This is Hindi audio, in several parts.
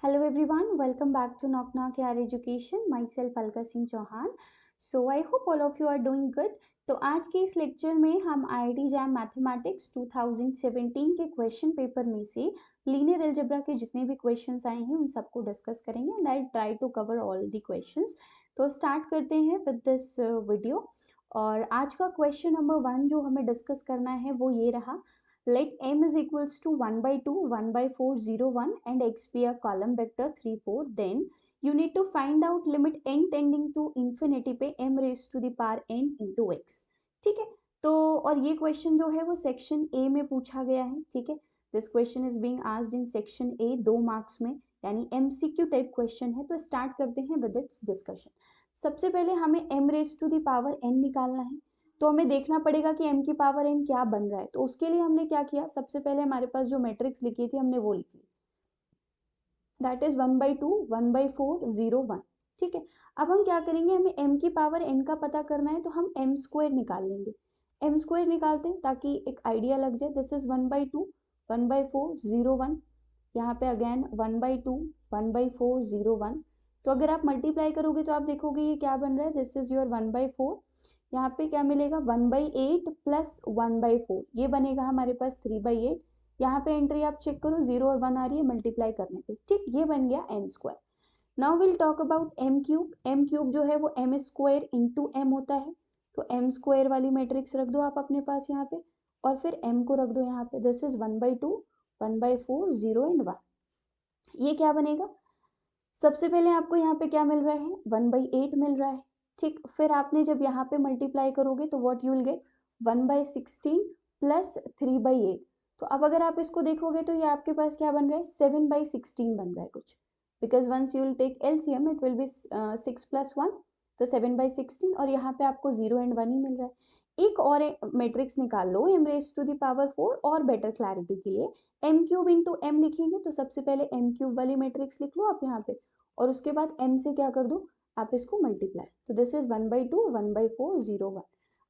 Hello everyone, welcome back to Knock Knock Yaar Education. Myself Alka Singh Chauhan. So I hope all of you are doing good. तो आज के इस लेक्चर में हम IIT जैम मैथमेटिक्स 2017 के क्वेश्चन पेपर में से लीनियर अलजेब्रा के जितने भी क्वेश्चंस आए हैं उन सबको डिस्कस करेंगे and I try to cover all the questions. तो स्टार्ट करते हैं विद दिस वीडियो. और आज का क्वेश्चन नंबर 1 जो हमें डिस्कस करना है वो ये रहा. Let m is equals to 1 by 2, 1 by 4, 0, 1 and x be a column vector 3, 4. Then you need to find out limit n tending to infinity पे m raised to the power n into x. ठीक है. तो और ये क्वेश्चन जो है वो सेक्शन ए में पूछा गया है. ठीक है. This question is being asked in section A 2 marks में, यानी एमसीक्यू टाइप क्वेश्चन है. तो स्टार्ट करते हैं विद इट्स डिस्कशन. सबसे पहले हमें m raised to the power n निकालना है. तो हमें देखना पड़ेगा कि m की पावर n क्या बन रहा है. तो उसके लिए हमने क्या किया, सबसे पहले हमारे पास जो मैट्रिक्स लिखी थी हमने वो लिखी, दैट इज 1 by 2, 1 by 4, 0, 1. ठीक है. अब हम क्या करेंगे, हमें m की पावर n का पता करना है तो हम m स्क्वायर निकाल लेंगे. m स्क्वायर निकालते हैं ताकि एक आइडिया लग जाए. This is 1 by 2, 1 by 4, 0, 1. यहाँ पे अगेन 1 by 2, 1 by 4, 0, 1. तो अगर आप मल्टीप्लाई करोगे तो आप देखोगे ये क्या बन रहा है. This is your 1 by 4. यहाँ पे क्या मिलेगा, 1 by 8 प्लस 1 by 4, ये बनेगा हमारे पास 3 by 8. यहाँ पे एंट्री आप चेक करो, 0 और 1 आ रही है मल्टीप्लाई करने पे. ठीक, ये बन गया M square. Now will talk about M cube. M cube जो है वो एम स्क्वायर इंटू एम होता है. तो एम स्क्वायर वाली मैट्रिक्स रख दो आप अपने पास यहाँ पे और फिर एम को रख दो यहाँ पे. This is 1 by 2, 1 by 4, 0 and 1. ये क्या बनेगा, सबसे पहले आपको यहाँ पे क्या मिल रहा है, 1 by 8 मिल रहा है. ठीक, फिर आपने जब यहाँ पे मल्टीप्लाई करोगे तो what you will get, 1 by 16 plus 3 by 8. तो अब अगर आप इसको देखोगे तो ये आपके पास क्या बन रहा है, 7 by 16 बन रहा है कुछ, because once you will take LCM it will be 6 plus 1, तो 7 by 16. और यहाँ पे आपको 0 and 1 ही मिल रहा है. एक और मैट्रिक्स निकाल लो m raised to the power 4. और बेटर क्लैरिटी के लिए m क्यूब इंटू एम लिखेंगे. तो सबसे पहले m क्यूब वाली मैट्रिक्स लिख लो आप यहाँ पे और उसके बाद m से क्या कर दो, आप इसको मल्टीप्लाई. तो दिस इज 1 by 2, 1 by 4, 0, 1.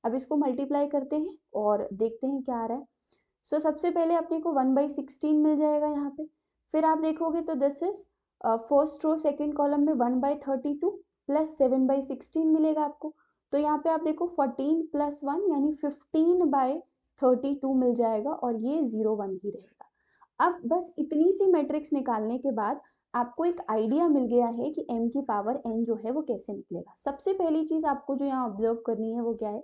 अब इसको मल्टीप्लाई करते हैं और देखते हैं क्या आ रहा है. सो सबसे पहले अपने को 1 by 16 मिल जाएगा यहाँ पे. फिर आप देखोगे तो this is first row second column में 1 by 32 प्लस 7 by 16 मिलेगा आपको. तो यहाँ पे आप देखो 14 plus 1 यानी 15 by 32 मिल जाएगा और ये 0, 1 ही रहेगा. अब बस इतनी सी मैट्रिक्स निकालने के बाद आपको एक आइडिया मिल गया है कि m की पावर n जो है वो कैसे निकलेगा. सबसे पहली चीज आपको जो यहाँ ऑब्जर्व करनी है वो क्या है,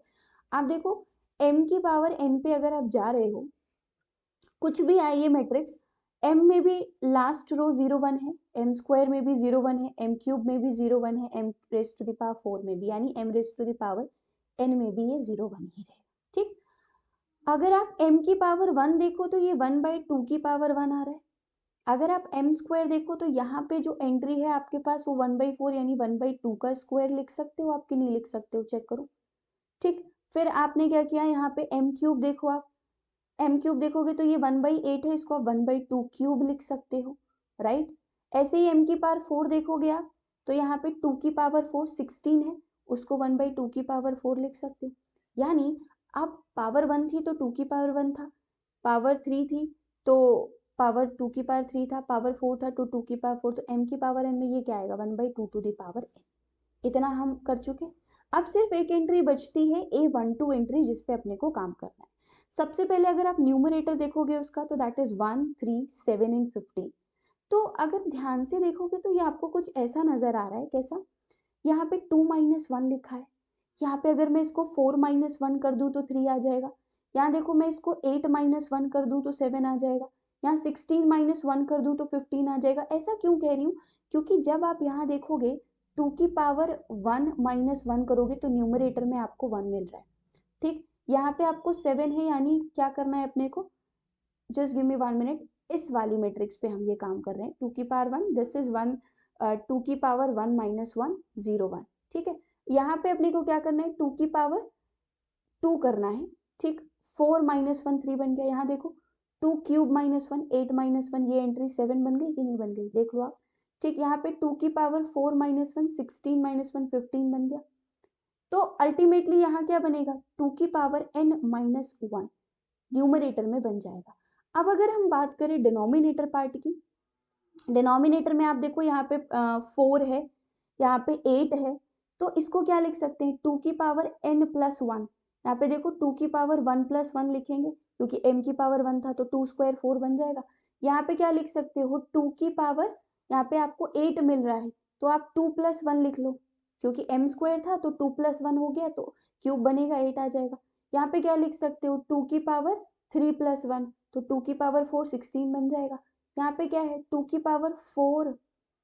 आप देखो m की पावर n पे अगर आप जा रहे हो, कुछ भी आए ये मैट्रिक्स, m में भी लास्ट रो 0, 1 है, m स्क्वायर में भी 0, 1 है, m क्यूब में भी 0, 1 है, m raise to the power 4 में भी, यानी m raise to the power n में भी ये 0, 1 ही रहेगा. ठीक, अगर आप m की पावर 1 देखो तो ये 1 by 2 की पावर 1 आ रहा है. अगर आप m स्क्वायर देखो तो यहाँ पे जो एंट्री है आपके पास वो 1 by 4 यानी 1 by 2 का स्क्वायर लिख सकते हो आप कि नहीं लिख सकते हो, चेक करो. ठीक, फिर आपने क्या किया, यहाँ पे m क्यूब देखो, आप m क्यूब देखोगे तो ये 1 by 8 है, इसको आप 1 by 2 क्यूब लिख सकते हो, राइट. ऐसे ही m की पावर 4 देखोगे आप तो यहाँ पे 2 की पावर 4 16 है, उसको 1 by 2 की पावर 4 लिख सकते हो. यानी आप पावर 1 थी तो 2 की पावर 1 था, पावर 3 थी तो पावर 2 की पावर 3 था, पावर 4 था तो 2 की पावर 4. तो m की पावर n में ये क्या आएगा, 1 by 2 to the power n. इतना हम कर चुके. अब सिर्फ एक एंट्री बचती है A12 एंट्री जिस पे अपने को काम करना है. सबसे पहले अगर आप न्यूमरेटर देखोगे उसका तो दैट इज 1, 3, 7 एंड 15. तो अगर ध्यान से देखोगे तो ये आपको कुछ ऐसा नजर आ रहा है, कैसा, यहाँ पे 2 minus 1 लिखा है. यहाँ पे अगर मैं इसको 4 minus 1 कर दूं तो 3 आ जाएगा. यहाँ देखो मैं इसको 8 minus 1 कर दूं तो 7 आ जाएगा. यहाँ 16 minus 1 कर दूं तो 15 आ जाएगा. ऐसा क्यों कह रही हूँ, क्योंकि जब आप यहाँ देखोगे 2 की पावर 1 minus 1 करोगे तो न्यूमरेटर में आपको 1 मिल रहा है. ठीक, यहाँ पे आपको 7 है, यानी क्या करना है अपने को, जस्ट गिव मी 1 मिनट. इस वाली मैट्रिक्स पे हम ये काम कर रहे हैं. 2 की पावर 1, दिस इज 1, 2 की पावर 1 minus 1, 0, 1. ठीक है, यहाँ पे अपने को क्या करना है, 2 की पावर 2 करना है. ठीक, 4 minus 1 3 बन गया. यहाँ देखो 2 क्यूब minus 1 8 minus 1, ये एंट्री 7 बन गई कि नहीं बन गई, देख लो आप. ठीक, यहाँ पे 2 की पावर 4 minus 1 16 minus 1 15 बन गया. तो अल्टीमेटली यहाँ क्या बनेगा, 2 की पावर n minus 1 न्यूमरेटर में बन जाएगा. अब अगर हम बात करें डिनोमिनेटर पार्ट की, डिनोमिनेटर में आप देखो यहाँ पे 4 है, यहाँ पे 8 है, तो इसको क्या लिख सकते हैं 2 की पावर n प्लस 1। यहाँ पे देखो 2 की पावर 1 प्लस 1 लिखेंगे क्योंकि m की पावर 1 था, तो 2 स्क्वायर 4 बन जाएगा। यहाँ पे क्या लिख सकते हो 2 की पावर, यहाँ पे आपको 8 मिल रहा है तो आप 2 प्लस 1 लिख लो, क्योंकि m स्क्वायर था तो 2 प्लस 1 हो गया तो क्यूब बनेगा 8 आ जाएगा। यहाँ पे क्या लिख सकते हो 2 की पावर 3 प्लस 1, तो 2 की पावर 4 16 बन जाएगा। यहाँ पे क्या है 2 की पावर 4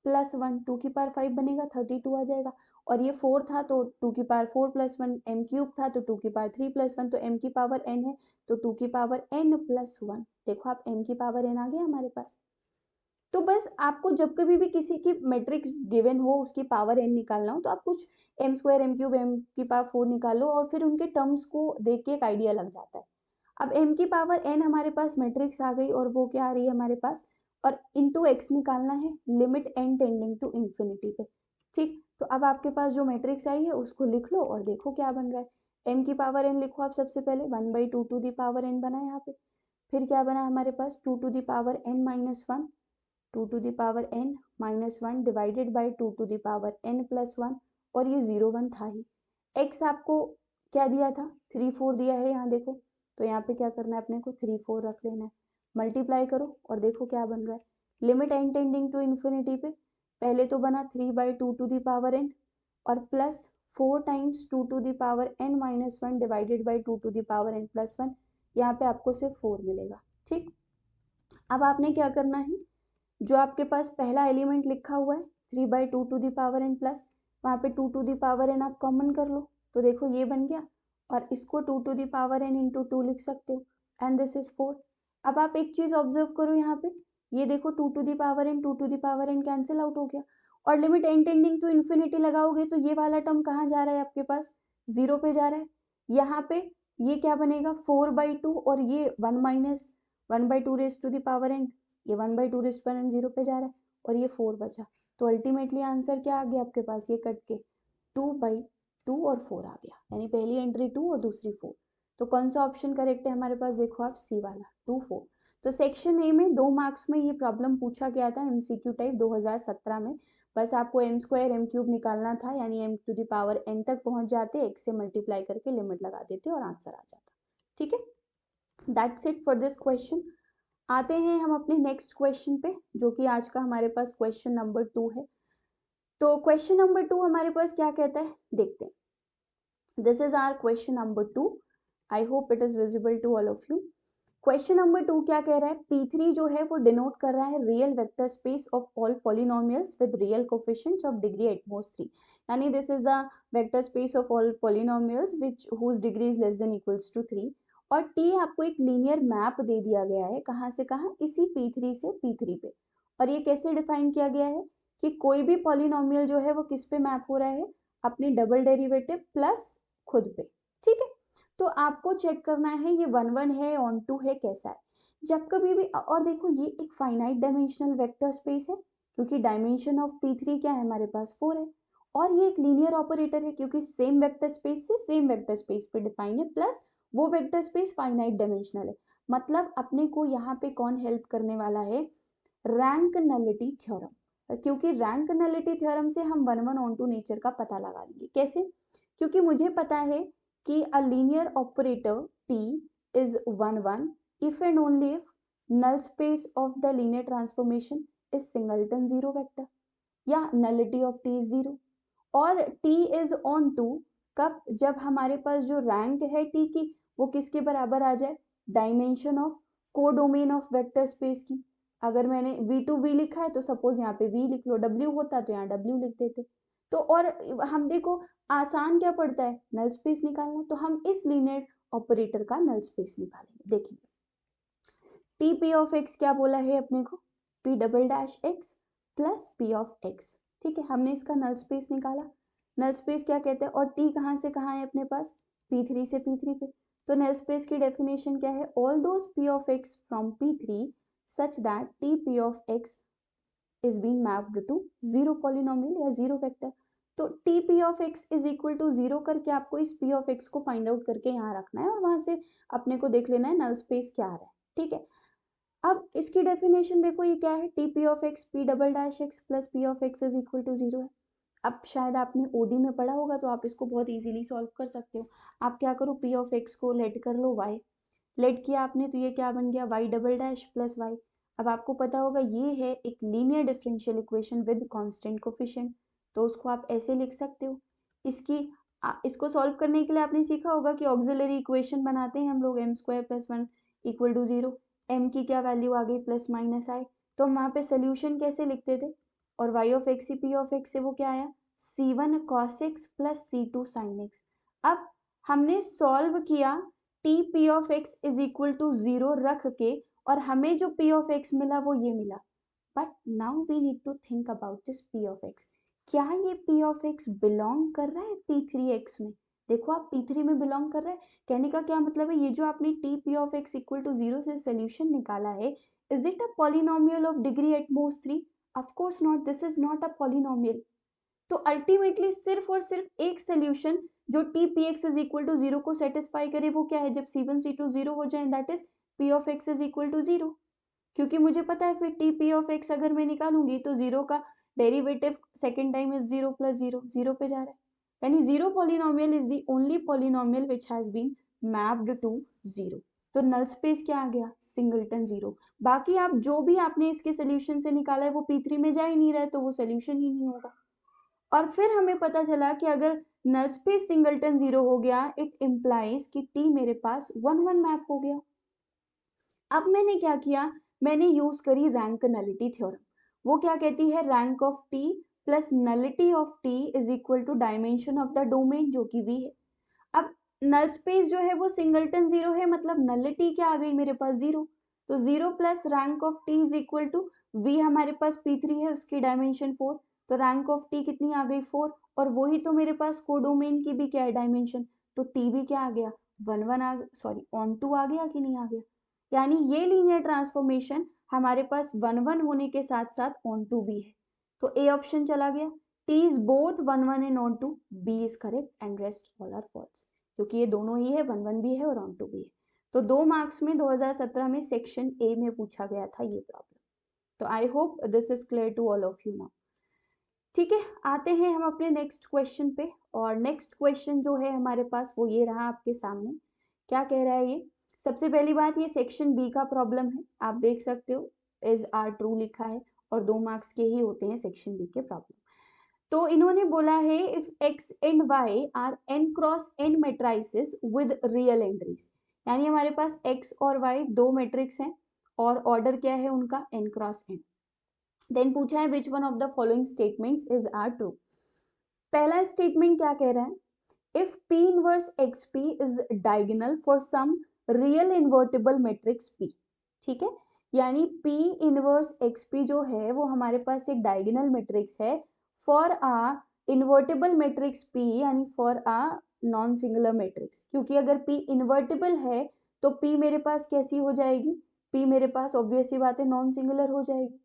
प्लस 1, 2 की पावर 5 बनेगा 32 आ जाएगा। और ये 4 था तो 2 की पावर 4 प्लस 1, m क्यूब था तो 2 की पावर 3 प्लस 1, तो m की पावर n है तो 2 की पावर n प्लस 1। देखो आप m की पावर n आ गया हमारे पास। तो बस आपको जब कभी भी किसी की मैट्रिक्स गिवन हो, उसकी पावर n निकालना हो, तो आप कुछ m square m cube m की पावर 4 निकालो और फिर उनके टर्म्स को देख के एक आइडिया लग जाता है। अब m की पावर n हमारे पास मैट्रिक्स आ गई और वो क्या आ रही है हमारे पास, और इंटू एक्स निकालना है limit n tending to infinity पे। ठीक, तो अब आपके पास जो मैट्रिक्स आई है उसको लिख लो और देखो क्या बन रहा है। m की पावर n लिखो आप सबसे पहले, 1/2 टू दी पावर n बना यहाँ पे। फिर क्या बना हमारे पास 2 to the power n minus 1, 2 to the power n minus 1 divided by 2 to the power n plus 1, और ये 0 1 था ही। x आपको क्या दिया था 3 4 दिया है यहाँ देखो, तो यहाँ पे क्या करना है अपने को 3 4 रख लेना है, मल्टीप्लाई करो और देखो क्या बन रहा है। Limit n tending to infinity पे पहले तो बना 3/2 टू द पावर n और plus 4 times 2 to the power n minus 1 divided by 2 to the power n plus 1, यहाँ पे आपको सिर्फ 4 मिलेगा। ठीक, अब आपने क्या करना है, जो आपके पास पहला एलिमेंट लिखा हुआ है 3/2 to the power n plus, वहाँ पे 2 टू द पावर n आप कॉमन कर लो, तो देखो ये बन गया, और इसको 2 to the power n into 2 लिख सकते हो, एंड दिस इज 4। अब आप एक चीज ऑब्जर्व करो यहाँ पे, ये देखो 2 to the power n 2 to the power n कैंसिल आउट हो गया, और limit n tending to infinity लगाओगे तो ये वाला टर्म कहाँ जा रहा है आपके पास, 0 पे जा रहा है। यहाँ पे ये क्या बनेगा 4/2, और ये 1 minus 1/2 raise to the power n, ये 1/2 रेज़ टू 0 पे जा रहा है, और ये 4 बचा, तो अल्टीमेटली आंसर क्या आ गया आपके पास, ये कट के 2/2 और 4 आ गया, यानी पहली एंट्री 2 और दूसरी 4। तो कौन सा ऑप्शन करेक्ट है हमारे पास, देखो आप सी वाला 2 4। तो सेक्शन ए में 2 मार्क्स में ये प्रॉब्लम पूछा गया था एमसीक्यू टाइप 2017 में। बस आपको m स्क्वायर m क्यूब निकालना था, यानी m to the power n तक पहुंच जाते, x से मल्टीप्लाई करके लिमिट लगा देते और आंसर आ जाता। ठीक है, that's it for this question. आते हैं हम अपने नेक्स्ट क्वेश्चन पे, जो कि आज का हमारे पास क्वेश्चन नंबर 2 है। तो क्वेश्चन नंबर 2 हमारे पास क्या कहता है, देखते हैं। This is our question number 2। I hope it is visible to all of you. Question number 2 क्या कह रहा है, P3 जो है वो डिनोट कर रहा है real vector space of all polynomials with real coefficients of degree at most 3, यानी this is the vector space of all polynomials which whose degree is less than equals to 3। और T आपको एक लीनियर मैप दे दिया गया है, कहाँ से कहाँ, इसी P3 से P3 पे। और ये कैसे डिफाइन किया गया है कि कोई भी पॉलिनोमियल जो है वो किस पे मैप हो रहा है, अपनी डबल डेरिवेटिव प्लस खुद पे। ठीक है, तो आपको चेक करना है ये 1 1 है, ऑन 2 है, कैसा है। जब कभी भी, और देखो ये एक फाइनाइट डायमेंशनल वेक्टर स्पेस है क्योंकि डायमेंशन ऑफ P3 क्या है हमारे पास 4 है, और ये एक लीनियर ऑपरेटर है क्योंकि सेम वेक्टर स्पेस से सेम वेक्टर स्पेस पे डिफाइन है, प्लस वो वेक्टर स्पेस फाइनाइट डायमेंशनल है। मतलब अपने को यहाँ पे कौन हेल्प करने वाला है, रैंक नलिटी थ्योरम, क्योंकि रैंक नलिटी थ्योरम से हम 1 1 ऑन 2 नेचर का पता लगा लेंगे। कैसे, क्योंकि मुझे पता है कि a linear operator T is 1 1 if and only if null space of the linear transformation is singleton zero vector, या nullity of T is 0। और T is on 2 कब, जब हमारे पास जो रैंक है T की वो किसके बराबर आ जाए, dimension of codomain of vector space की। अगर मैंने V2V लिखा है तो सपोज यहाँ पे V लिख लो, W होता तो यहाँ W लिख देते। तो और हम देखो आसान क्या पड़ता है, नल स्पेस निकालना, तो हम इस लीनियर ऑपरेटर का नल स्पेस निकालेंगे। देखेंगे टी पी ऑफ एक्स क्या बोला है अपने को, P double dash X plus P of x. ठीक है, हमने इसका नल स्पेस निकाला। नल स्पेस क्या कहते हैं, और टी कहाँ से कहाँ है अपने पास, P3 से P3 पे। तो नल स्पेस की डेफिनेशन क्या है, all those P of X from P3 such that T P of X is being mapped to zero polynomial या जीरो वेक्टर। तो T P of X is equal to 0 करके आपको इस पी ऑफ एक्स को फाइंड आउट करके यहाँ रखना है, और वहां से अपने को देख लेना है नल स्पेस क्या आ रहा है। ठीक है, अब इसकी डेफिनेशन देखो, ये क्या है, T P of X P double dash X plus P of X is equal to 0 है। अब शायद आपने ओडी में पढ़ा होगा तो आप इसको बहुत इजीली सॉल्व कर सकते हो। आप क्या करो, पी ऑफ एक्स को लेट कर लो वाई, लेट किया आपने तो ये क्या बन गया, Y double dash plus Y. अब आपको पता होगा ये है एक linear differential equation with constant coefficient, तो उसको आप ऐसे लिख सकते हो। इसको सॉल्व करने के लिए आपने सीखा होगा कि ऑक्सिलरी इक्वेशन बनाते हैं हम लोग, M square plus 1 equal to 0। M की क्या वैल्यू आ गई, प्लस माइनस आई, तो हम वहाँ पे सोल्यूशन कैसे लिखते थे, और Y of X P of X से वो क्या आया, c1 cos x plus c2 sin x। अब हमने सॉल्व किया T P of X is equal to 0 रख के, और हमें जो पी ऑफ एक्स मिला वो ये मिला। But now we need to think about this P of X. क्या ये पी ऑफ एक्स बिलोंग कर रहा है P3x में? देखो आप P3 में बिलोंग कर रहा है, कहने का क्या मतलब है, ये जो आपने T P of X equal to 0 से सोल्यूशन निकाला है, is it a polynomial of degree at most 3? Of course not, this is not a polynomial. तो अल्टीमेटली सिर्फ और सिर्फ एक सोल्यूशन जो T P X is equal to 0 को सेटिस्फाई करे, वो क्या है, जब c1 c2 0 हो जाए, that is P of X is equal to 0। क्योंकि मुझे पता है फिर टी पी ऑफ एक्स अगर मैं निकालूंगी तो 0 का derivative second time is 0 plus 0, 0 पे जा रहा है, यानी 0 polynomial is the only polynomial which has been mapped to 0। तो नल स्पेस क्या आ गया, सिंगलटन 0। बाकी आप जो भी आपने इसके सोल्यूशन से निकाला है वो P3 में जा ही नहीं रहा है, तो वो सोल्यूशन ही नहीं होगा। और फिर हमें पता चला कि अगर नल स्पेस सिंगलटन 0 हो गया, इट इम्प्लाइज कि टी मेरे पास 1 1 मैप हो गया। अब मैंने क्या किया, मैंने यूज करी रैंक नलिटी थ्योरम। वो क्या कहती है, rank of T plus nullity of T is equal to dimension of the domain, जो कि वी है। अब नल स्पेस जो है वो सिंगलटन 0 है, मतलब नलिटी क्या आ गई मेरे पास, 0। तो 0 plus rank of T is equal to V, हमारे पास P3 है, उसकी डायमेंशन 4, तो रैंक ऑफ टी कितनी आ गई, 4। और वही तो मेरे पास कोडोमेन की भी क्या है, डायमेंशन, तो टी भी क्या आ गया, 1 1 आ, सॉरी ऑन 2 आ गया कि नहीं आ गया। यानी ये लीनियर ट्रांसफॉर्मेशन हमारे पास 1 1 होने के साथ साथ ऑन 2 भी है, तो ए ऑप्शन चला गया। T is both 1 1 and on 2, B is correct and rest all are false, क्योंकि ये दोनों ही है, 1 1 भी है और ऑन 2 भी है। तो 2 मार्क्स में 2017 में सेक्शन ए में पूछा गया था ये प्रॉब्लम। तो I hope this is clear to all of you now. ठीक है, आते हैं हम अपने नेक्स्ट क्वेश्चन पे। और नेक्स्ट क्वेश्चन जो है हमारे पास वो ये रहा आपके सामने। क्या कह रहा है ये, सबसे पहली बात, ये सेक्शन बी का प्रॉब्लम है, आप देख सकते हो इज आर ट्रू लिखा है, और 2 मार्क्स के ही होते हैं सेक्शन बी के प्रॉब्लम। तो इन्होंने बोला है if x and y are n cross n matrices with real entries, यानी हमारे पास x और y दो मैट्रिक्स हैं और ऑर्डर क्या है उनका, n क्रॉस n। देन पूछा है which one of the following statements is are true. पहला स्टेटमेंट क्या कह रहा है, if p inverse xp is diagonal for some real invertible matrix p। ठीक है, यानी p इनवर्स xp जो है वो हमारे पास एक डायगोनल मैट्रिक्स है for a invertible matrix p, यानी for a non singular matrix. क्योंकि अगर p इन्वर्टिबल है तो p मेरे पास कैसी हो जाएगी, p मेरे पास ऑब्वियस सी बात है नॉन सिंगुलर हो जाएगी।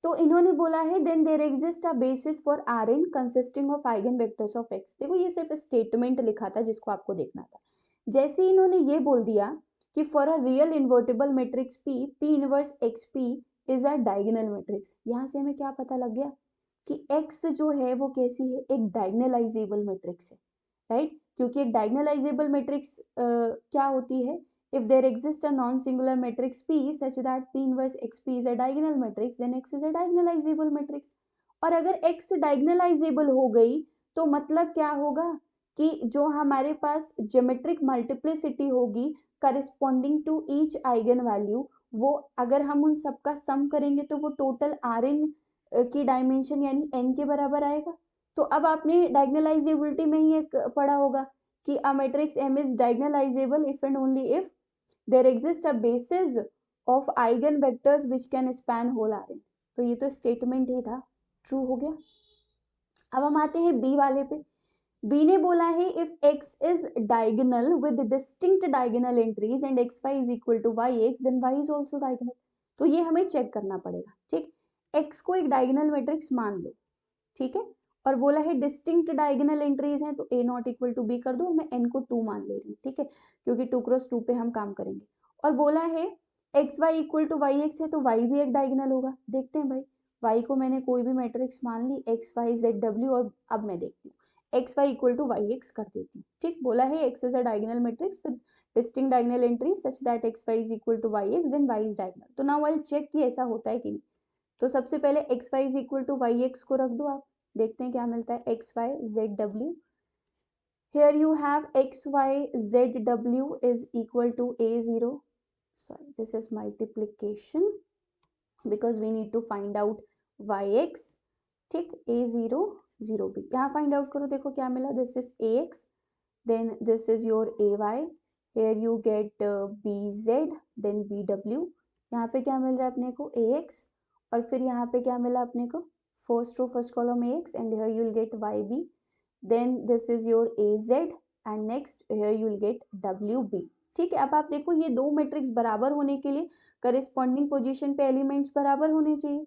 तो इन्होंने बोला है then there exist a basis for Rn consisting of eigen vectors of x। देखो ये सिर्फ स्टेटमेंट लिखा था जिसको आपको देखना था। जैसे इन्होंने ये बोल दिया कि for a real invertible matrix p, p inverse xp is a diagonal matrix. यहाँ से हमें क्या पता लग गया कि x जो है वो कैसी है, एक डायगोनलाइजेबल मैट्रिक्स है, राइट। क्योंकि एक डायगोनलाइजेबल मैट्रिक्स क्या होती है, if there exists a non-singular matrix P such that P inverse XP is a diagonal matrix, then X is a diagonalizable matrix। और अगर X diagonalizable हो गई तो मतलब क्या होगा कि जो हमारे पास geometric multiplicity होगी corresponding to each eigen value, वो अगर हम उन सबका सम करेंगे तो वो टोटल Rn की डायमेंशन यानी n के बराबर आएगा। तो अब आपने diagonalizability में ही एक पढ़ा होगा कि a matrix M is diagonalizable if and only if there exists a basis of eigen vectors which can span whole Rn। तो ये तो स्टेटमेंट ही था, ट्रू हो गया। अब हम आते हैं बी वाले पे। बी ने बोला है if x is diagonal with distinct diagonal entries and xy is equal to yx then y is also diagonal। तो ये हमें चेक करना पड़ेगा, ठीक। x को एक डायगोनल मैट्रिक्स मान लो, ठीक है, और बोला है डिस्टिंक्ट डायगोनल एंट्रीज हैं, तो a not equal to B कर दो, मैं n को 2 मान ले रही हूँ, ठीक है, क्योंकि 2 क्रॉस 2 पे हम काम करेंगे। और बोला है X Y equal to Y X है तो वाई भी एक डायगोनल होगा। देखते हैं भाई, वाई को मैंने कोई भी मैट्रिक्स मान ली एक्स वाई जेड डब्ल्यू, और अब मैं देखती हूँ X Y equal to Y X कर देती हूँ। ठीक, बोला है X is a diagonal matrix with distinct diagonal entries such that X Y is equal to Y X then Y is diagonal. तो नाउ आई विल चेक कि ऐसा होता है कि नहीं। तो सबसे पहले X Y is equal to Y X को रख दो आप, देखते हैं क्या मिलता है। X Y Z W, here you have x y z w is equal to a0, sorry this is multiplication because we need to find out yx। ठीक, a0 0b यहाँ फाइंड आउट करो, देखो क्या मिला। This is ax, then this is your ay, here you get bz, then bw। यहाँ पे क्या मिल रहा है अपने को ax, और फिर यहाँ पे क्या मिला अपने को, first row first column ax, and here you will get yb, then this is your az, and next here you will get wb। ठीक है, अब आप देखो ये दो मैट्रिक्स बराबर होने के लिए करिस्पॉन्डिंग पोजीशन पे एलिमेंट्स बराबर होने चाहिए।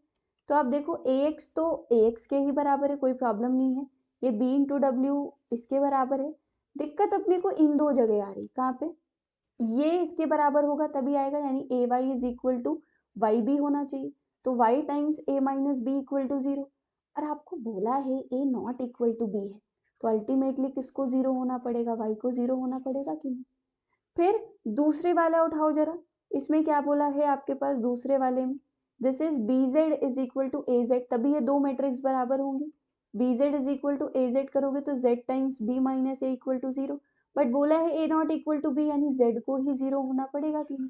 तो आप देखो ax तो ax के ही बराबर है, कोई प्रॉब्लम नहीं है। ये b इंटू डब्ल्यू इसके बराबर है। दिक्कत अपने को इन दो जगह आ रही, कहाँ पे, ये इसके बराबर होगा तभी आएगा, यानी A Y is equal to Y B होना चाहिए। तो Y times A minus B equal to zero, और आपको बोला है A not equal to B है, तो अल्टीमेटली किसको जीरो होना पड़ेगा, वाई को जीरो होना पड़ेगा कि नहीं। फिर दूसरे वाला उठाओ जरा, इसमें क्या बोला है आपके पास दूसरे वाले में, this is B Z is equal to A Z, तभी ये दो मैट्रिक्स बराबर होंगे। B Z is equal to A Z करोगे तो Z times B minus A equal to zero, but बोला है A not equal to B, यानी जेड को ही जीरो होना पड़ेगा कि नहीं।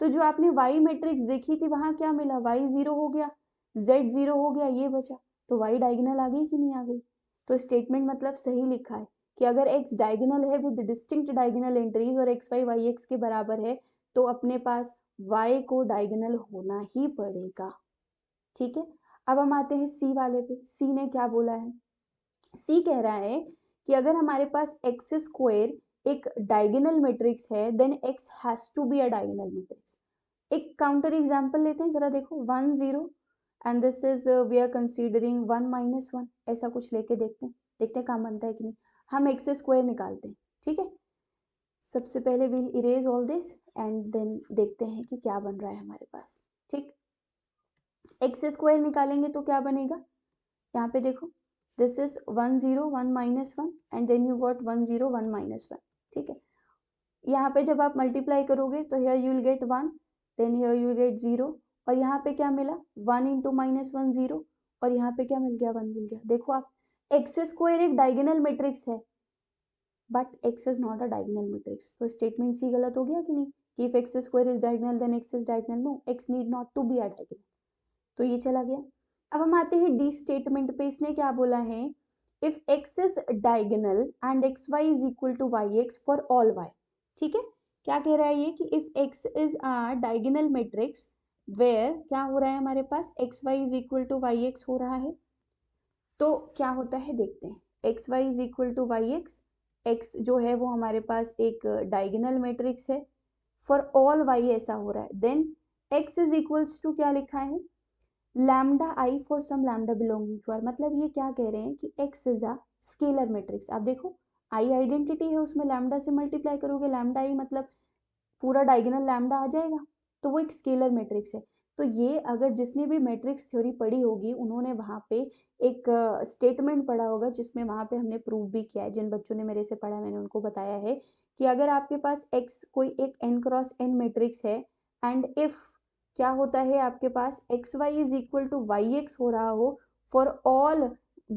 तो जो आपने वाई मैट्रिक्स देखी थी वहां क्या मिला, वाई जीरो हो गया, जेड जीरो हो गया, ये बचा, तो वाई डायगोनल आ गई कि नहीं आ गई। तो स्टेटमेंट मतलब सही लिखा है कि अगर x डायगोनल है विद डिस्टिंक्ट डायगोनल एंट्रीज और एक्स वाई वाई एक्स के बराबर है तो अपने पास y को डायगोनल होना ही पड़ेगा। ठीक है, अब हम आते हैं सी वाले पे। सी ने क्या बोला है, सी कह रहा है कि अगर हमारे पास एक्स स्क्वायर एक डायगोनल मैट्रिक्स है then x has to be a diagonal matrix. एक काउंटर एग्जांपल लेते हैं, जरा देखो 1 0 and this is we are considering 1 minus 1, ऐसा कुछ लेके देखते हैं काम बनता है कि नहीं। हम एक्स स्क्वायर निकालते हैं, ठीक है। सबसे पहले will erase all this and then देखते हैं कि क्या बन रहा है हमारे पास। ठीक, एक्स स्क्वायर निकालेंगे तो क्या बनेगा, यहाँ पे देखो this is 1 0 1 minus 1 and then you got 1 0 1 minus 1। ठीक है, यहाँ पे जब आप मल्टीप्लाई करोगे तो here you will get 1, then here you will get 0, और यहाँ पे क्या मिला 1 इंटू माइनस 1 0, और यहाँ पे क्या मिल गया 1 मिल गया। देखो आप, एक्स स्क्वायर एक डायगोनल मैट्रिक्स है but x is not a diagonal matrix, तो स्टेटमेंट सी गलत हो गया कि नहीं, कि if x square is diagonal then x is diagonal, no x need not to be a diagonal. तो ये चला गया। अब हम आते हैं डी स्टेटमेंट पे, इसने क्या बोला है, if x is diagonal and X Y is equal to Y X for all y। ठीक है, क्या कह रहा है ये कि if x is a diagonal matrix where क्या हो रहा है हमारे पास, X Y is equal to Y X हो रहा है, तो क्या होता है देखते हैं। X Y is equal to Y X, X जो है वो हमारे पास एक डायगोनल मैट्रिक्स है, फॉर ऑल वाई ऐसा हो रहा है, then X is equals to क्या लिखा है, lambda I for some lambda belonging to R. मतलब ये क्या कह रहे हैं कि X is a scalar matrix. आप देखो आई आइडेंटिटी है, उसमें लैम्डा से मल्टीप्लाई करोगे, लैम्डा आई मतलब पूरा डायगोनल लैम्डा आ जाएगा, तो वो एक स्केलर मैट्रिक्स है। तो ये अगर जिसने भी मैट्रिक्स थ्योरी पढ़ी होगी उन्होंने वहाँ पे एक स्टेटमेंट पढ़ा होगा जिसमें वहाँ पे हमने प्रूव भी किया है। जिन बच्चों ने मेरे से पढ़ा मैंने उनको बताया है कि अगर आपके पास x कोई एक n क्रॉस n मैट्रिक्स है एंड इफ क्या होता है आपके पास X Y is equal to Y X हो रहा हो for all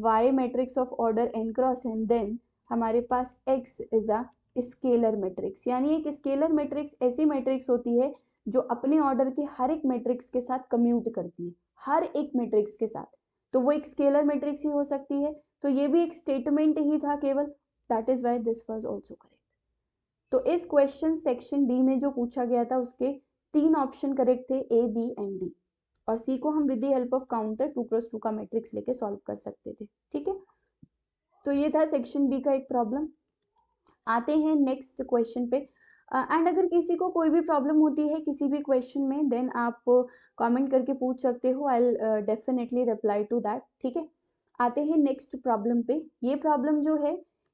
y matrix of order n cross n, then हमारे पास x is a scalar matrix. यानी एक स्केलर मैट्रिक्स ऐसी मैट्रिक्स होती है जो अपने ऑर्डर के हर एक मैट्रिक्स के साथ कम्यूट करती है, हर एक मैट्रिक्स के साथ, तो वो एक स्केलर मैट्रिक्स ही हो सकती है। तो ये भी एक स्टेटमेंट ही था केवल, that is why this was also correct. तो इस क्वेश्चन सेक्शन बी में जो पूछा गया था उसके 3 ऑप्शन करेक्ट थे, ए बी एंड डी, और सी को हम with the help of counter 2x2 का मैट्रिक्स लेके सॉल्व कर सकते थे। ठीक है, तो ये था सेक्शन बी का एक प्रॉब्लम। आते हैं नेक्स्ट क्वेश्चन पे, एंड अगर किसी को कोई भी प्रॉब्लम होती है किसी भी क्वेश्चन में देन आप कमेंट करके पूछ सकते हो, I will definitely reply to that. ठीक है, आते हैं नेक्स्ट प्रॉब्लम पे। ये प्रॉब्लम जो है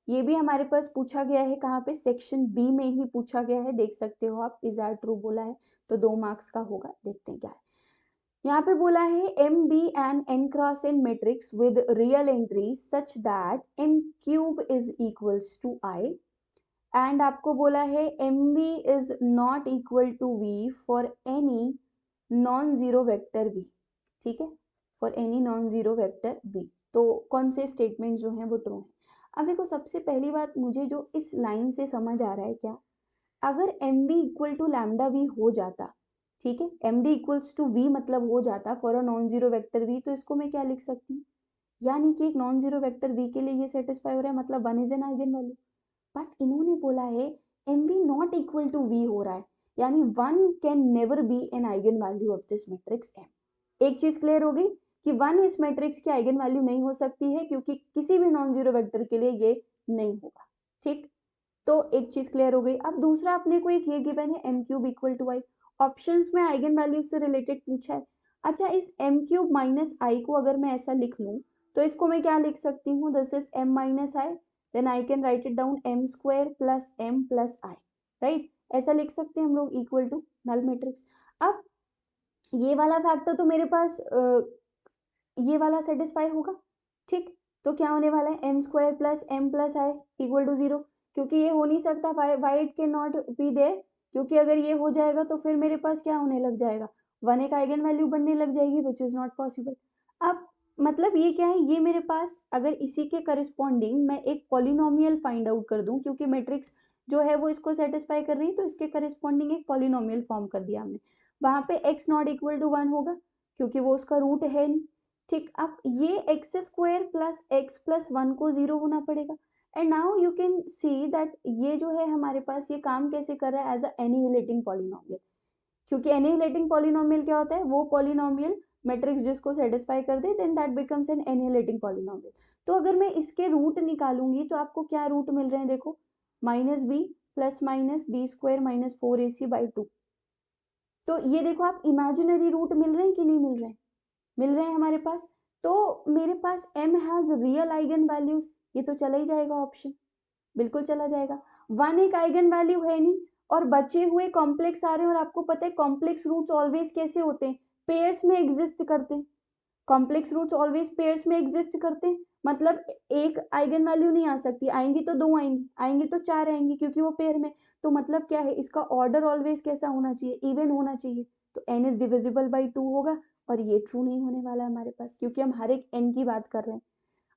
ये भी हमारे पास पूछा गया है, कहाँ पे, सेक्शन बी में ही पूछा गया है, देख सकते हो आप, इज आर ट्रू बोला है, तो 2 मार्क्स का होगा। देखते हैं क्या है। यहाँ पे बोला है M be an N cross N matrix with real entry such that M cube is equals to I and आपको बोला है M B is not equal to V for any non zero vector V. ठीक है, for any non zero vector V. तो कौन से स्टेटमेंट जो हैं वो ट्रू हैं। अब देखो सबसे पहली बात मुझे जो इस लाइन से समझ आ रहा है क्या, अगर M D equal to lambda V हो जाता, ठीक है, M D equals to V मतलब हो जाता for a non zero vector V, तो इसको मैं क्या लिख सकती हूँ, यानी कि एक नॉन जीरो वेक्टर वी के लिए ये सेटिस्फाई हो रहा है, मतलब 1 is an eigen value. But इन्होंने बोला है M B not equal to V हो रहा है, यानी 1 can never be an eigen value of this matrix M. एक चीज क्लियर हो गई कि 1 इस मैट्रिक्स की आइगन वैल्यू नहीं हो सकती है, क्योंकि किसी भी नॉन जीरो वेक्टर के लिए ये नहीं होगा। ठीक, तो एक चीज क्लियर हो गई। अब दूसरा अपने को एक ये गिवन है M cube equal to I, options में आइगन वैल्यू से रिलेटेड पूछा है। अच्छा, इस एम क्यूब माइनस आई को अगर मैं ऐसा लिख लूं तो इसको मैं क्या लिख सकती हूँ, this is M minus I, then I can write it down M square plus M plus I, right, ऐसा लिख सकते हैं हम लोग, इक्वल टू नल मैट्रिक्स। अब ये वाला फैक्टर तो मेरे पास ये वाला सेटिस्फाई होगा। ठीक, तो क्या होने वाला है, M square plus M plus I equal to 0, क्योंकि ये हो नहीं सकता, why it can not be there, क्योंकि अगर ये हो जाएगा तो फिर मेरे पास क्या होने लग जाएगा, 1 एक आइगन वैल्यू बनने लग जाएगी, विच इज नॉट पॉसिबल। अब मतलब ये क्या है, ये मेरे पास अगर इसी के करस्पॉन्डिंग मैं एक पॉलिनोमियल फाइंड आउट कर दूं, क्योंकि मैट्रिक्स जो है वो इसको सेटिस्फाई कर रही है, तो इसके करस्पॉन्डिंग एक पॉलिनोमियल फॉर्म कर दिया हमने, वहां पे x नॉट इक्वल टू 1 होगा, क्योंकि वो उसका रूट है नहीं। ठीक, अब ये x square plus x plus 1 को 0 होना पड़ेगा। And now you can see that ये जो है हमारे पास ये काम कैसे कर रहा है, एज अ एनिहिलेटिंग पॉलिनोमियल, क्योंकि एनिहिलेटिंग पॉलिनोमियल क्या होता है, वो पॉलिनोमियल मैट्रिक्स जिसको सेटिस्फाई कर दे, then that becomes an annihilating polynomial. तो अगर मैं इसके रूट निकालूंगी तो आपको क्या रूट मिल रहे हैं, देखो, minus B plus minus B square minus 4ac/2। तो ये देखो आप इमेजिनरी रूट मिल रहे हैं कि नहीं मिल रहे हैं, मिल रहे हैं हमारे पास। तो मेरे पास m has real eigen values, ये तो चला ही जाएगा ऑप्शन, बिल्कुल चला जाएगा। 1 एक आइगन वैल्यू है नहीं, और बचे हुए कॉम्प्लेक्स आ रहे हैं, और आपको पता है कॉम्प्लेक्स रूट्स ऑलवेज कैसे होते हैं, पेयर्स में एग्जिस्ट करते हैं। कॉम्प्लेक्स रूट्स ऑलवेज पेयर्स में एग्जिस्ट करते हैं, मतलब एक आइगन वैल्यू नहीं आ सकती, आएंगी तो 2 आएंगी, आएंगी तो 4 आएंगी, क्योंकि वो पेयर में। तो मतलब क्या है, इसका ऑर्डर ऑलवेज कैसा होना चाहिए, इवन होना चाहिए। तो n इज डिविजिबल बाई 2 होगा, और ये ट्रू नहीं होने वाला है हमारे पास, क्योंकि हम हर एक n की बात कर रहे हैं।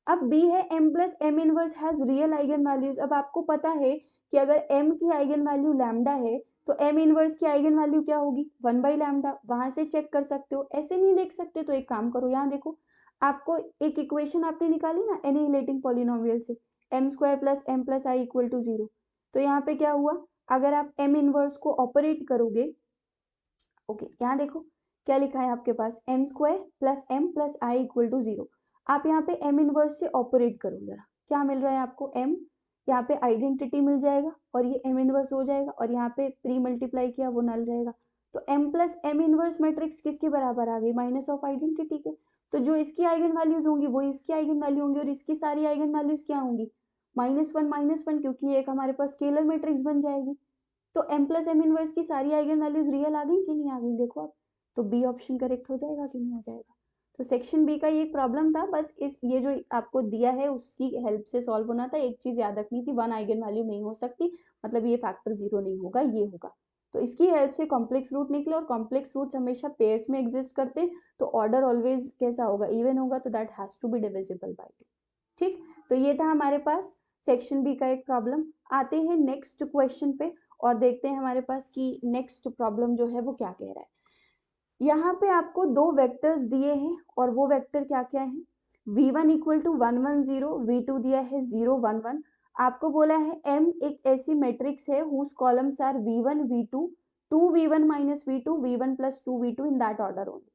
अब b है m plus m inverse has real eigen values. अब आपको पता है कि अगर m की आइगन वैल्यू लैम्डा है तो m इनवर्स की आइगन वैल्यू क्या होगी, 1 बाई लैम्डा, वहां से चेक कर सकते हो, ऐसे नहीं देख सकते तो एक काम करो, यहाँ देखो, आपको एक इक्वेशन आपने निकाली ना एनिहिलेटिंग पॉलिनोमियल से, m square plus m plus I equal to 0। तो यहाँ पे क्या हुआ, अगर आप m इनवर्स को ऑपरेट करोगे, ओके, यहाँ देखो क्या लिखा है आपके पास, m square plus m plus I equal to 0। आप यहाँ पे m इनवर्स से ऑपरेट करो जरा, क्या मिल रहा है आपको, m, यहाँ पे आइडेंटिटी मिल जाएगा और ये m इनवर्स हो जाएगा, और यहाँ पे प्री मल्टीप्लाई किया वो नल रहेगा। तो m plus m inverse matrix किसके बराबर आ गई, माइनस ऑफ आइडेंटिटी के। तो जो इसकी आइगन वैल्यूज होंगी वो इसकी आइगन वैल्यू होंगी, और इसकी सारी आइगन वैल्यूज क्या होंगी, -1, क्योंकि एक हमारे पास स्केलर मैट्रिक्स बन जाएगी। तो m प्लस एम इनवर्स की सारी आइगन वैल्यूज रियल आ गई कि नहीं आ गई, देखो आप। तो बी ऑप्शन करेक्ट हो जाएगा कि नहीं हो जाएगा। तो सेक्शन बी का ये प्रॉब्लम था, बस इस ये जो आपको दिया है उसकी हेल्प से सॉल्व होना था। एक चीज याद रखनी थी, 1 आइगन वैल्यू नहीं हो सकती, मतलब ये फैक्टर 0 नहीं होगा, ये होगा। तो इसकी हेल्प से कॉम्प्लेक्स रूट निकले, और कॉम्प्लेक्स रूट्स हमेशा पेयर्स में एग्जिस्ट करते हैं, तो ऑर्डर ऑलवेज कैसा होगा, इवन होगा, तो that has to be divisible by 2। ठीक, तो ये था हमारे पास सेक्शन बी का एक प्रॉब्लम। आते हैं नेक्स्ट क्वेश्चन पे और देखते हैं हमारे पास कि नेक्स्ट प्रॉब्लम जो है वो क्या कह रहा है। यहाँ पे आपको 2 वेक्टर्स दिए हैं, और वो वेक्टर क्या क्या है, v1 इक्वल टू 1 1 0, v2 दिया है 0 1 1। आपको बोला है m एक ऐसी मैट्रिक्स है whose columns are v1 v2 2v1 minus v2 v1 plus 2v2 in that order only।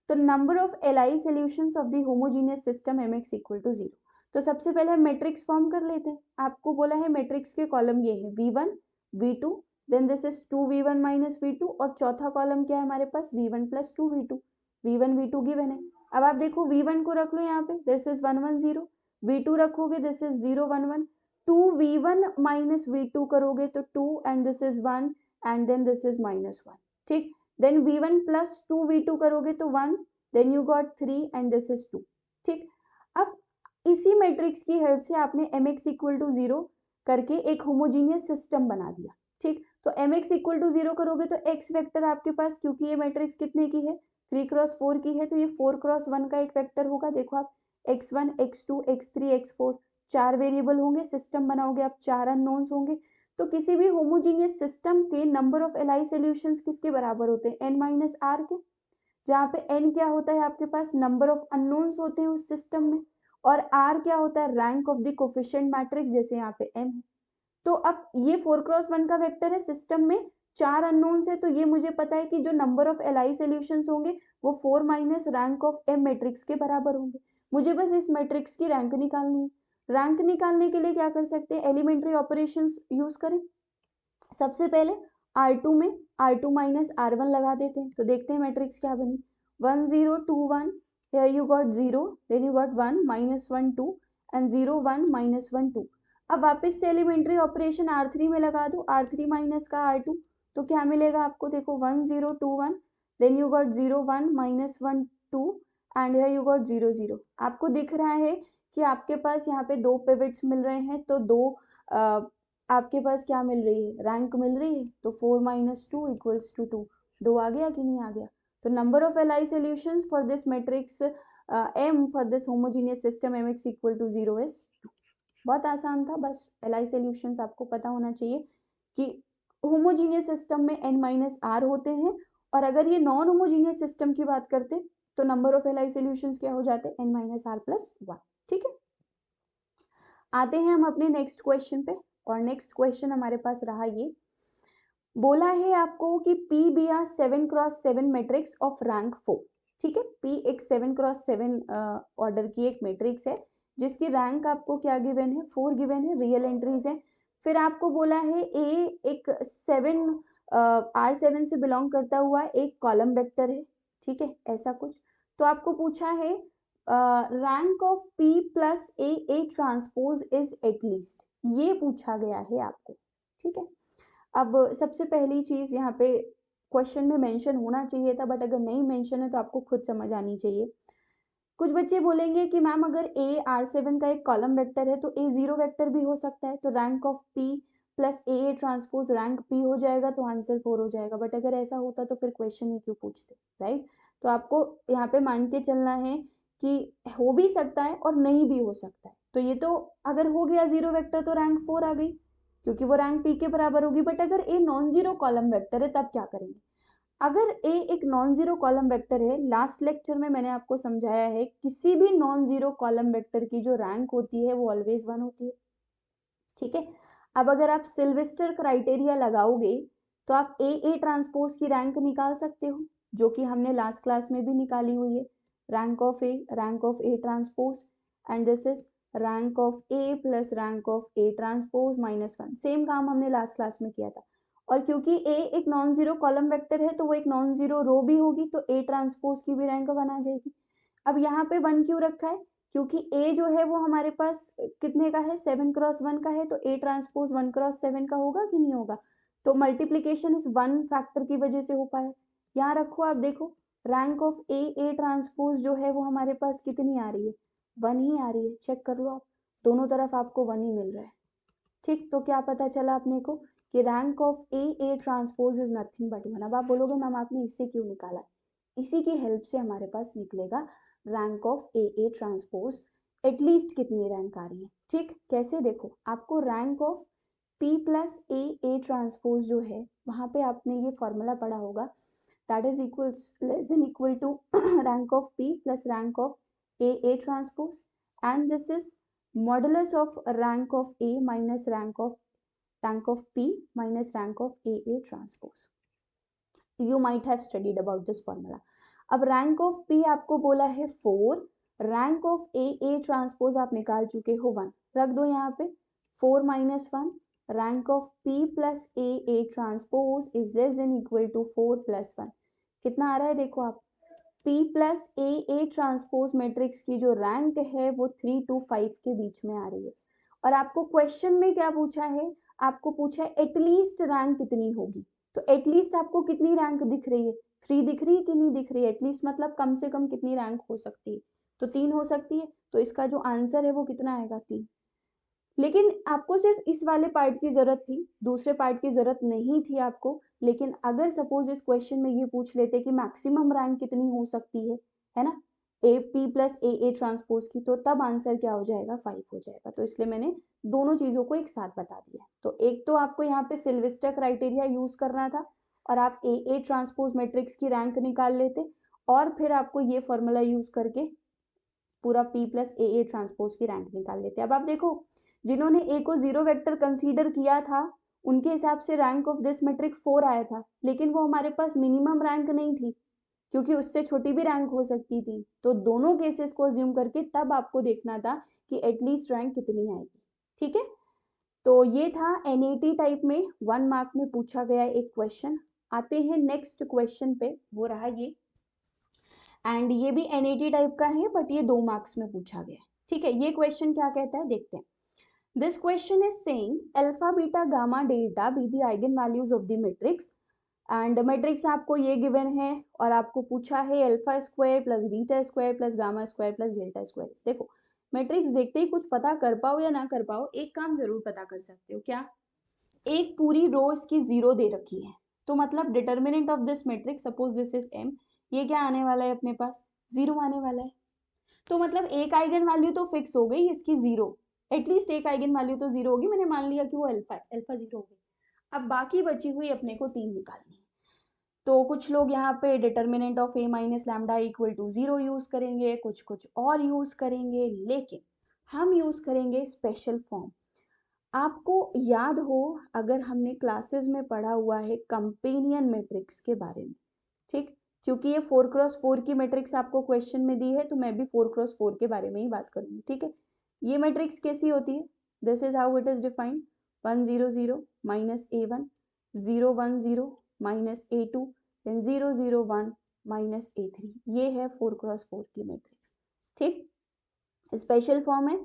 तो number of Li solutions of the homogeneous system mx equal to 0। तो सबसे पहले हम मैट्रिक्स फॉर्म कर लेते हैं। आपको बोला है मैट्रिक्स के कॉलम ये है v1 v2, then this is 2v1 minus v2, और चौथा कॉलम क्या है हमारे पास, v1 plus 2v2, v1 v2 given है। अब आप देखो v1 को रख लो यहाँ पे, दिस इज 1 1 0, v2 रखोगे this is 0 1 1, 2v1 minus v2 करोगे तो 2, and this is 1, and then this is -1। ठीक, देन v1 प्लस 2v2 करोगे तो 1, then you got 3 and this is 2। ठीक, अब इसी मैट्रिक्स की हेल्प से आपने mx इक्वल टू 0 करके एक होमोजीनियस सिस्टम बना दिया। ठीक, तो mx इक्वल टू 0 करोगे तो x वेक्टर आपके पास, क्योंकि ये मैट्रिक्स कितने की है, 3x4 की है, तो ये 4x1 का एक वेक्टर होगा। देखो आप x1 x2 x3 x4 4 variable होंगे, सिस्टम बनाओगे आप, 4 अननोन्स होंगे। तो किसी भी होमोजीनियस सिस्टम के नंबर ऑफ एलआई सॉल्यूशंस किसके बराबर होते हैं, n माइनस आर के, जहाँ पे n क्या होता है आपके पास, नंबर ऑफ अननोन्स होते हैं उस सिस्टम में, और r क्या होता है, rank of the coefficient matrix, जैसे यहाँ पे m है। तो अब ये 4x1 का वेक्टर है, सिस्टम में 4 अननोन्स है, तो ये मुझे पता है कि जो नंबर ऑफ एलआई सॉल्यूशंस होंगे वो 4 minus rank of m matrix के बराबर होंगे। मुझे बस इस मैट्रिक्स की रैंक निकालनी है। रैंक निकालने के लिए क्या कर सकते हैं, एलिमेंट्री ऑपरेशंस यूज करें। सबसे पहले R2 में R2 माइनस R1 लगा देते हैं, तो देखते हैं मैट्रिक्स क्या बनी, 1 0 2 1, here you got 0, then you got 1 minus 1 2 and 0 1 minus 1 2। अब वापस से एलिमेंट्री ऑपरेशन R3 में लगा दो, R3 माइनस का R2, तो क्या मिलेगा आपको, देखो 1 0 2 1, then you got 0 1 minus 1 2 and here you got 0 0। आपको दिख रहा है कि आपके पास यहाँ पे दो पिवट्स मिल रहे हैं, तो दो आपके पास क्या मिल रही है, रैंक मिल रही है, तो 4 माइनस 2 इक्वल्स टू 2। 2 आ गया कि नहीं आ गया, तो number of LI solutions for this matrix m for this homogeneous system mx equal to 0 is 2। बहुत आसान था, बस एलआई सॉल्यूशंस आपको पता होना चाहिए कि होमोजीनियस सिस्टम में n माइनस आर होते हैं, और अगर ये नॉन होमोजीनियस सिस्टम की बात करते तो नंबर ऑफ एलआई सॉल्यूशंस क्या हो जाते, n माइनस आर प्लस 1। ठीक है, आते हैं हम अपने नेक्स्ट क्वेश्चन पे, और नेक्स्ट क्वेश्चन हमारे पास रहा ये, बोला है आपको कि P be are 7x7 matrix of rank 4। ठीक है, P एक 7x7 ऑर्डर की एक मैट्रिक्स है, जिसकी रैंक आपको क्या गिवन है, 4 गिवन है, रियल एंट्रीज है। फिर आपको बोला है A एक 7 R7 से बिलोंग करता हुआ एक कॉलम वेक्टर है। ठीक है, ऐसा कुछ, तो आपको पूछा है rank of P plus A transpose is at least, ये पूछा गया है आपको। ठीक है, अब सबसे पहली चीज यहाँ पे क्वेश्चन में मेंशन होना चाहिए था, बट अगर नहीं मेंशन है तो आपको खुद समझ आनी चाहिए। कुछ बच्चे बोलेंगे कि मैम अगर A R7 का एक कॉलम वेक्टर है तो A 0 वेक्टर भी हो सकता है, तो rank of P plus A transpose rank P हो जाएगा, तो आंसर 4 हो जाएगा। बट अगर ऐसा होता तो फिर क्वेश्चन ही क्यों पूछते, राइट। तो आपको यहाँ पे मान के चलना है कि हो भी सकता है और नहीं भी हो सकता है। तो ये तो अगर हो गया 0 वेक्टर तो रैंक 4 आ गई, क्योंकि वो रैंक P के बराबर होगी। बट अगर A non zero column vector है तब क्या करेंगे, अगर A एक नॉन जीरो कॉलम वेक्टर है, लास्ट लेक्चर में मैंने आपको समझाया है किसी भी नॉन जीरो कॉलम वेक्टर की जो रैंक होती है वो ऑलवेज 1 होती है। ठीक है, अब अगर आप सिल्वेस्टर क्राइटेरिया लगाओगे तो आप A ट्रांसपोज की रैंक निकाल सकते हो, जो कि हमने लास्ट क्लास में भी निकाली हुई है, rank of A transpose, and this is rank of A plus rank of A transpose minus 1। Same काम हमने लास्ट क्लास में किया था। और क्योंकि A एक नॉन जीरो कॉलम वेक्टर है तो वो एक नॉन जीरो रो भी होगी, तो A ट्रांसपोज की भी रैंक 1 आ जाएगी। अब यहाँ पे 1 क्यों रखा है, क्योंकि A जो है वो हमारे पास कितने का है, 7x1 का है, तो A ट्रांसपोज 1x7 का होगा कि नहीं होगा, तो मल्टीप्लीकेशन इस 1 फैक्टर की वजह से हो पाया। यहाँ रखो, आप देखो रैंक ऑफ A ट्रांसपोज जो है वो हमारे पास कितनी आ रही है, 1 ही आ रही है। चेक कर लो आप, दोनों तरफ आपको 1 ही मिल रहा है। ठीक, तो क्या पता चला अपने को कि rank of A transpose is nothing but 1। अब आप बोलोगे मैम आपने इससे क्यों निकाला, इसी की हेल्प से हमारे पास निकलेगा rank of A transpose at least कितनी रैंक आ रही है। ठीक, कैसे, देखो आपको rank of P plus A transpose जो है वहां पे आपने ये फॉर्मूला पढ़ा होगा, that is equals less than equal to rank of P plus rank of A transpose, and this is modulus of rank of A minus rank of P minus rank of A transpose. You might have studied about this formula. अब रैंक ऑफ P आपको बोला है 4, रैंक ऑफ A ट्रांसपोज आप निकाल चुके हो 1, रख दो यहाँ पे 4 minus 1, rank of P plus A transpose is less than equal to 4 plus 1। कितना आ रहा है, देखो आप, P plus A transpose matrix की जो रैंक है वो 3 to 5 के बीच में आ रही है। और आपको क्वेश्चन में क्या पूछा है, आपको पूछा है एटलीस्ट रैंक कितनी होगी, तो एटलीस्ट आपको कितनी रैंक दिख रही है, 3 दिख रही है कि नहीं दिख रही है, एटलीस्ट मतलब कम से कम कितनी रैंक हो सकती है, तो 3 हो सकती है, तो इसका जो आंसर है वो कितना आएगा 3। लेकिन आपको सिर्फ इस वाले पार्ट की जरूरत थी, दूसरे पार्ट की जरूरत नहीं थी आपको। लेकिन अगर सपोज इस क्वेश्चन में ये पूछ लेते कि मैक्सिमम रैंक कितनी हो सकती है ना, A P plus A transpose की, तो तब आंसर क्या हो जाएगा 5 हो जाएगा। तो इसलिए मैंने दोनों चीजों को एक साथ बता दिया। तो एक तो आपको यहाँ पे सिल्वेस्टर क्राइटेरिया यूज करना था और आप ए ट्रांसपोज मैट्रिक्स की रैंक निकाल लेते, और फिर आपको ये फॉर्मूला यूज करके पूरा P प्लस ए ट्रांसपोज की रैंक निकाल लेते। अब आप देखो, जिन्होंने ए को जीरो वेक्टर कंसीडर किया था उनके हिसाब से रैंक ऑफ दिस मैट्रिक 4 आया था, लेकिन वो हमारे पास मिनिमम रैंक नहीं थी क्योंकि उससे छोटी भी रैंक हो सकती थी। तो दोनों केसेस को अज्यूम करके तब आपको देखना था कि एटलीस्ट रैंक कितनी आएगी। ठीक है, तो ये था एनईटी टाइप में 1 मार्क में पूछा गया एक क्वेश्चन। आते हैं नेक्स्ट क्वेश्चन पे, वो रहा ये, एंड ये भी एनईटी टाइप का है बट ये 2 मार्क्स में पूछा गया। ठीक है, ये क्वेश्चन क्या कहता है देखते हैं। This question is saying alpha, beta, gamma, delta be the eigenvalues of the matrix, and matrix आपको ये given है और आपको पूछा है alpha square plus beta square plus gamma square plus delta square. देखो मैट्रिक्स देखते ही कुछ पता कर पाओ या ना कर पाओ, एक काम जरूर पता कर सकते हो। क्या? एक पूरी रो इसकी जीरो दे रखी है, तो मतलब determinant of this matrix, suppose this is M, ये क्या आने वाला है अपने पास? जीरो आने वाला है। तो मतलब एक आइगन वैल्यू तो फिक्स हो गई इसकी जीरो, एटलीस्ट एक आइगन वैल्यू तो जीरो होगी, मैंने मान लिया कि वो अल्फा है, अल्फा जीरो हो गई। अब बाकी बची हुई अपने को 3 निकालनी है। तो कुछ लोग यहाँ पे determinant of A minus lambda equal to zero use करेंगे, कुछ कुछ और यूज करेंगे, लेकिन हम यूज करेंगे स्पेशल फॉर्म। आपको याद हो, अगर हमने क्लासेस में पढ़ा हुआ है कंपेनियन मैट्रिक्स के बारे में, ठीक, क्योंकि ये 4x4 की मैट्रिक्स आपको क्वेश्चन में दी है, तो मैं भी 4x4 के बारे में ही बात करूंगी। ठीक है, ये मैट्रिक्स कैसी होती है? This is how it is defined, 1 0 0 minus a1, 0 1 0 minus a2, then 0 0 1 minus a3। ये है 4x4 की मैट्रिक्स। ठीक, स्पेशल फॉर्म है।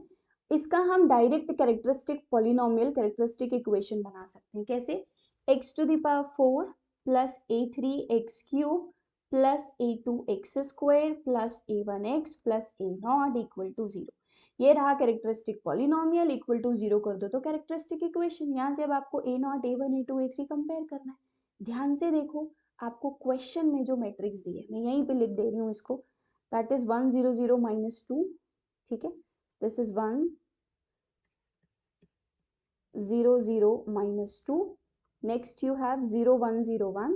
इसका हम direct characteristic polynomial characteristic equation बना सकते हैं। कैसे? x to the power 4 plus a3 x cube plus a2 x square plus a1x plus a0 equal to 0। ये रहा कैरेक्टरिस्टिक पॉलिनोमियल, इक्वल टू 0 कर दो तो कैरेक्टरिस्टिक इक्वेशन। यहाँ से अब आपको a0 a1 a2 a3 compare करना है। ध्यान से देखो, आपको क्वेश्चन में जो मैट्रिक्स दी है, मैं यहीं पे लिख दे रही हूँ इसको, दैट इज 1 0 0 माइनस 2। ठीक है, this is 1 0 0 minus 2, next you have 0 1 0 1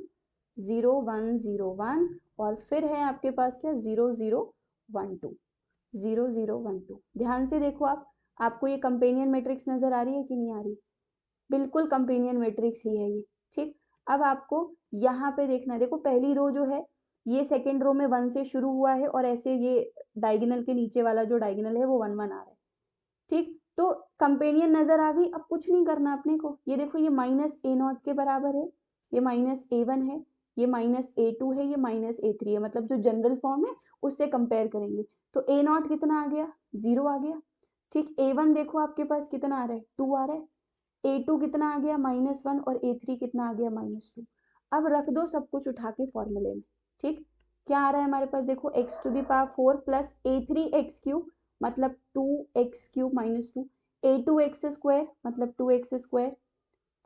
0 1 0 1, और फिर है आपके पास क्या 0 0 1 2 0 0 1 2। ध्यान से देखो, आपको ये कंपेनियन मैट्रिक्स नजर आ रही है कि नहीं आ रही? बिल्कुल कंपेनियन मैट्रिक्स ही है ये। ठीक, अब आपको यहाँ पे देखना, देखो पहली रो जो है ये सेकेंड रो में 1 से शुरू हुआ है और ऐसे ये डायगोनल के नीचे वाला जो डायगोनल है वो 1 1 आ रहा है। ठीक, तो कंपेनियन नजर आ गई। अब कुछ नहीं करना अपने को, ये देखो ये माइनस a0 के बराबर है, ये माइनस a1 है, ये माइनस a2 है, ये माइनस a3 है, मतलब जो जनरल फॉर्म है उससे कंपेयर करेंगे। तो a0 कितना आ गया? 0 आ गया। ठीक, a1 देखो आपके पास कितना आ रहा है? 2 आ रहा है। a2 कितना आ गया? -1, और a3 कितना आ गया? -2। अब रख दो सब कुछ उठा के फॉर्मूले में। ठीक, क्या आ रहा है हमारे पास? देखो x to the power 4 plus a3 x cube मतलब 2x cube minus 2, a2 x square मतलब 2x स्क्वायर।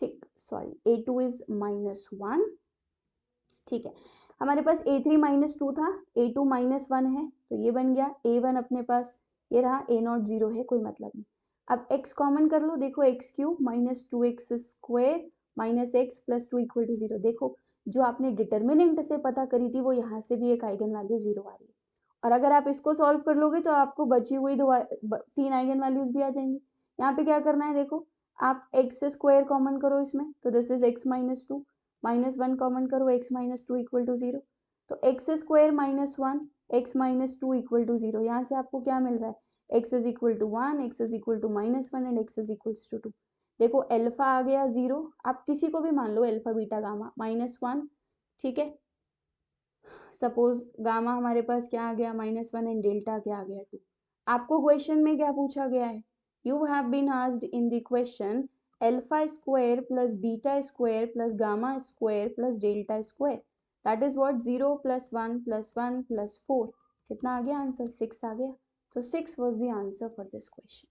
ठीक, सॉरी a2 इज -1। ठीक है, हमारे पास a3 -2 था, a2 -1 है, तो ये बन गया a1 अपने पास, ये रहा, a0 0 है, कोई मतलब नहीं। अब x कॉमन कर लो, देखो x cube minus 2x square minus x plus 2 equal to 0। देखो जो आपने डिटर्मिनेंट से पता करी थी वो यहाँ से भी एक आइगन वैल्यू 0 आ रही है, और अगर आप इसको सॉल्व कर लोगे तो आपको बची हुई 3 आइगन वैल्यूज भी आ जाएंगी। यहाँ पे क्या करना है, देखो आप x स्क्वायर कॉमन करो इसमें, तो this is x minus 2, -1 common करो, x माइनस 2 इक्वल टू 0, तो x square -1 x minus 2 equal to 0। यहाँ से आपको क्या मिल रहा है? x is equal to 1, x is equal to -1 and x is equal to 2। देखो अल्फा आ गया 0, आप किसी को भी मान लो, अल्फा बीटा गामा -1। ठीक है, सपोज गामा हमारे पास क्या आ गया? -1 एंड डेल्टा क्या आ गया? 2। आपको क्वेश्चन में क्या पूछा गया है? You have been asked in the question alpha square plus beta square plus gamma square plus delta square, that is what 0 + 1 + 1 + 4 कितना आ गया आंसर 6 आ गया. तो 6 was the answer for this question.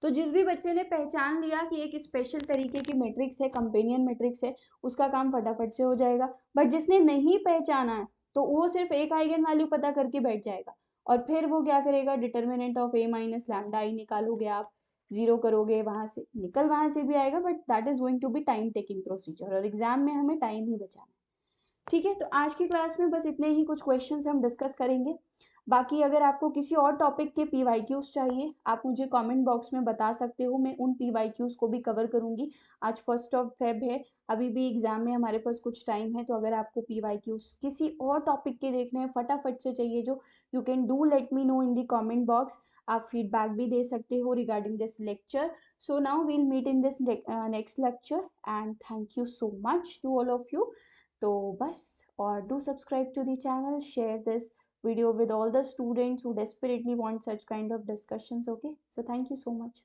तो जिस भी बच्चे ने पहचान लिया कि एक स्पेशल तरीके की मैट्रिक्स है, कंपेनियन मैट्रिक्स है, उसका काम फटाफट से हो जाएगा. बट जिसने नहीं पहचाना है तो वो सिर्फ एक आइगन वैल्यू पता करके बैठ जाएगा और फिर वो क्या करेगा, determinant of a minus lambda I निकालोगे आप, जीरो करोगे, वहां से निकल वहां से भी आएगा, but that is going to be time taking procedure और एग्जाम में हमें टाइम ही बचाना है. ठीक है, तो आज की क्लास में बस इतने ही कुछ क्वेश्चंस हम डिस्कस करेंगे. बाकी अगर आपको किसी और टॉपिक के पीवाईक्यूज चाहिए आप मुझे कमेंट बॉक्स में बता सकते हो, मैं उन पीवाईक्यूज को भी कवर करूंगी. आज 1 है, अभी भी एग्जाम में हमारे पास कुछ टाइम है, तो अगर आपको पीवाईक्यूज किसी और टॉपिक के देखने हैं, फटाफट से चाहिए जो, you can do let me know in the comment box. आप फीडबैक भी दे सकते हो regarding this lecture. So now we'll meet in this next lecture and thank you so much to all of you. तो बस, और do subscribe to the channel, share this video with all the students who desperately want such kind of discussions. Okay, so thank you so much.